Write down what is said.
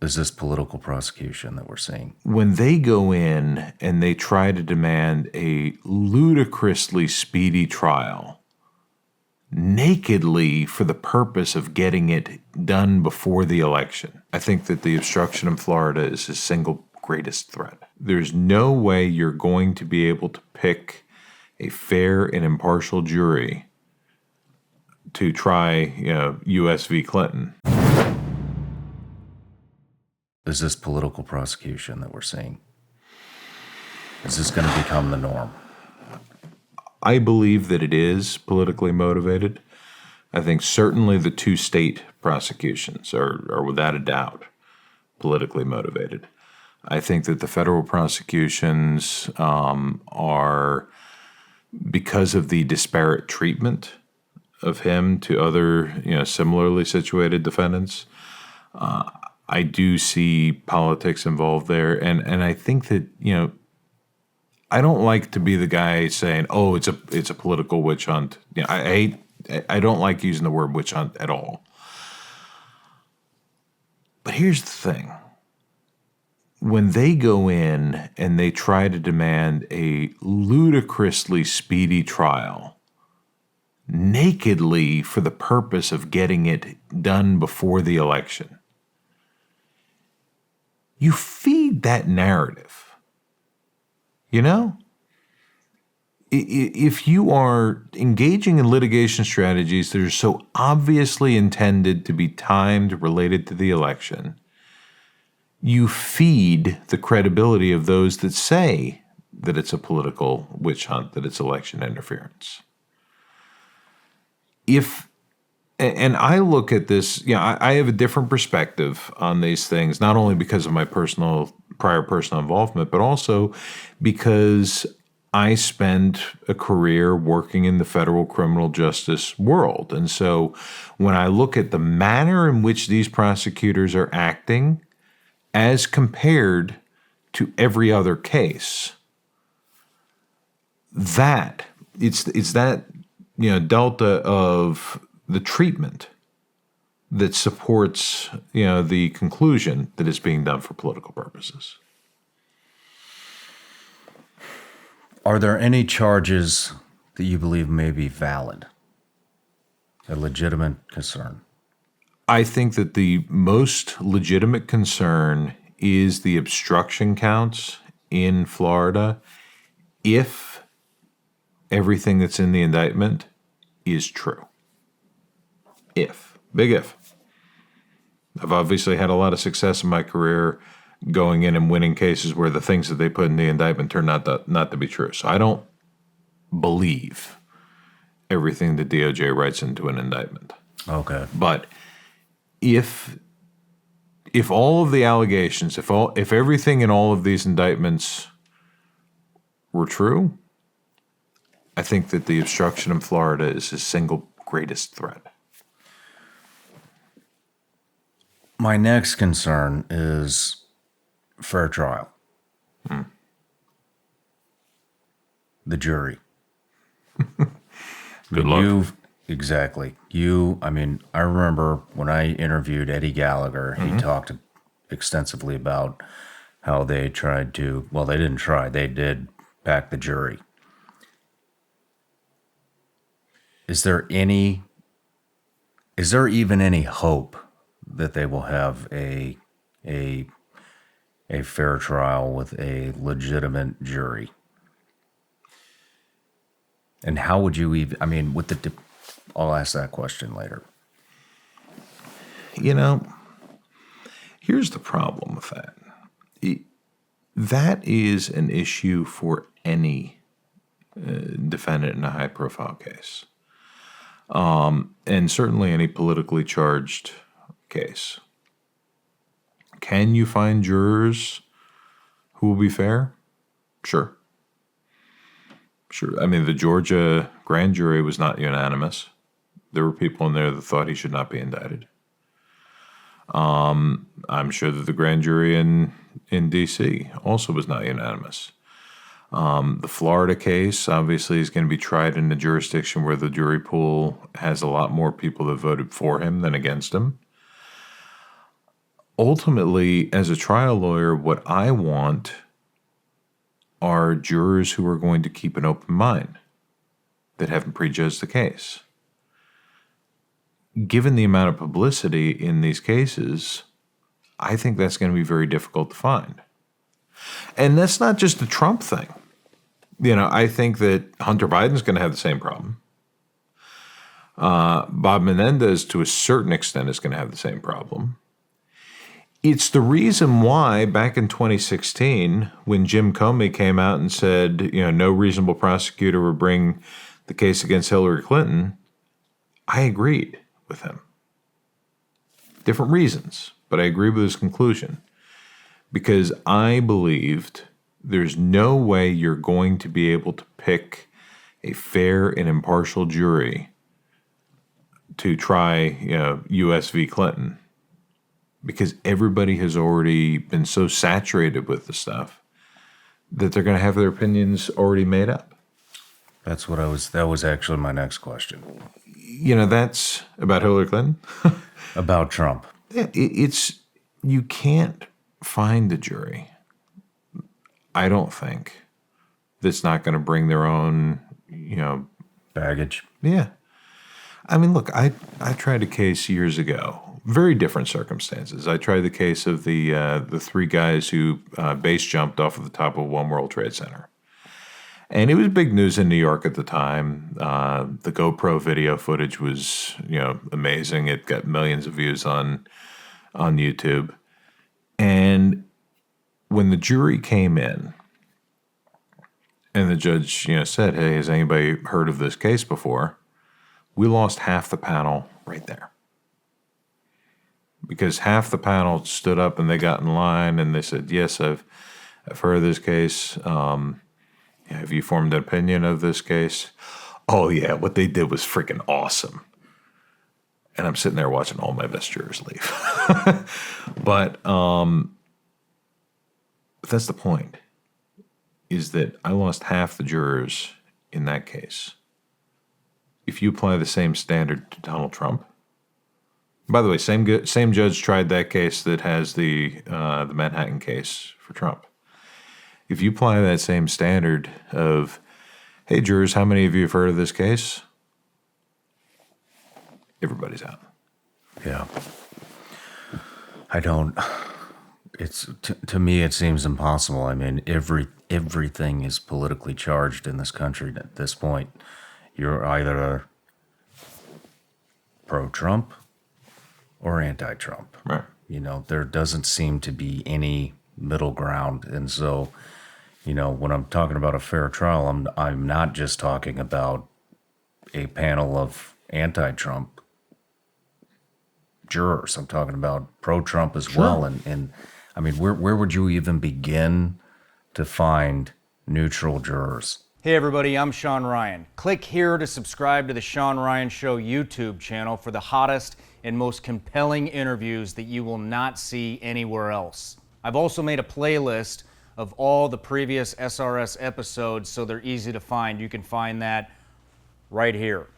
is this political prosecution that we're seeing. When they go in and they try to demand a ludicrously speedy trial, nakedly for the purpose of getting it done before the election, I think that the obstruction in Florida is the single greatest threat. There's no way you're going to be able to pick a fair and impartial jury to try, U.S. v. Clinton. Is this political prosecution that we're seeing? Is this going to become the norm? I believe that it is politically motivated. I think certainly the two state prosecutions are without a doubt politically motivated. I think that the federal prosecutions are, because of the disparate treatment of him to other, similarly situated defendants, I do see politics involved there. And I think that, I don't like to be the guy saying, "Oh, it's a political witch hunt." I don't like using the word witch hunt at all. But here's the thing: when they go in and they try to demand a ludicrously speedy trial, nakedly for the purpose of getting it done before the election, you feed that narrative. If you are engaging in litigation strategies that are so obviously intended to be timed related to the election, you feed the credibility of those that say that it's a political witch hunt, that it's election interference. And I look at this, I have a different perspective on these things, not only because of my prior personal involvement, but also because I spent a career working in the federal criminal justice world. And so when I look at the manner in which these prosecutors are acting as compared to every other case, it's that delta of the treatment that supports, the conclusion that it's being done for political purposes. Are there any charges that you believe may be valid, a legitimate concern? I think that the most legitimate concern is the obstruction counts in Florida if everything that's in the indictment is true. Big if. I've obviously had a lot of success in my career going in and winning cases where the things that they put in the indictment turned out not to be true. So I don't believe everything the DOJ writes into an indictment. Okay. But if all of the allegations, if everything in all of these indictments were true, I think that the obstruction in Florida is the single greatest threat. My next concern is fair trial. The jury. Good luck. Exactly. I remember when I interviewed Eddie Gallagher, he talked extensively about how they tried to, well, they didn't try, they did pack the jury. Is there even any hope that they will have a fair trial with a legitimate jury? And how would you even, I'll ask that question later. Here's the problem with that. That is an issue for any defendant in a high-profile case. And certainly any politically charged case. Can you find jurors who will be fair? Sure. The Georgia grand jury was not unanimous. There were people in there that thought he should not be indicted. I'm sure that the grand jury in D.C. also was not unanimous. The Florida case obviously is going to be tried in a jurisdiction where the jury pool has a lot more people that voted for him than against him. ultimately, as a trial lawyer, what I want are jurors who are going to keep an open mind, that haven't prejudged the case. Given the amount of publicity in these cases, I think that's going to be very difficult to find. And that's not just a Trump thing. I think that Hunter Biden's going to have the same problem. Bob Menendez, to a certain extent, is going to have the same problem. It's the reason why back in 2016, when Jim Comey came out and said, no reasonable prosecutor would bring the case against Hillary Clinton, I agreed with him. Different reasons, but I agree with his conclusion. Because I believed there's no way you're going to be able to pick a fair and impartial jury to try, U.S. v. Clinton, because everybody has already been so saturated with the stuff that they're going to have their opinions already made up. That was actually my next question. That's about Hillary Clinton? About Trump. Yeah, you can't find a jury, I don't think, that's not going to bring their own, Baggage. Yeah. I mean, look, I tried a case years ago, very different circumstances. I tried the case of the three guys who base jumped off of the top of One World Trade Center. And it was big news in New York at the time. The GoPro video footage was, amazing. It got millions of views on YouTube. And when the jury came in and the judge, said, hey, has anybody heard of this case before? We lost half the panel right there. Because half the panel stood up and they got in line and they said, yes, I've heard of this case. Have you formed an opinion of this case? Oh, yeah, what they did was freaking awesome. And I'm sitting there watching all my best jurors leave. But that's the point, is that I lost half the jurors in that case. If you apply the same standard to Donald Trump, by the way, same judge tried that case that has the Manhattan case for Trump. If you apply that same standard of, hey, jurors, how many of you have heard of this case? Everybody's out. Yeah. I don't. To me, it seems impossible. I mean, everything is politically charged in this country at this point. You're either pro-Trump or anti-Trump. Right. There doesn't seem to be any middle ground. And so, when I'm talking about a fair trial, I'm not just talking about a panel of anti-Trump jurors. I'm talking about pro-Trump as well. And I mean, where would you even begin to find neutral jurors? Hey everybody, I'm Shawn Ryan. Click here to subscribe to the Shawn Ryan Show YouTube channel for the hottest and most compelling interviews that you will not see anywhere else. I've also made a playlist of all the previous SRS episodes so they're easy to find. You can find that right here.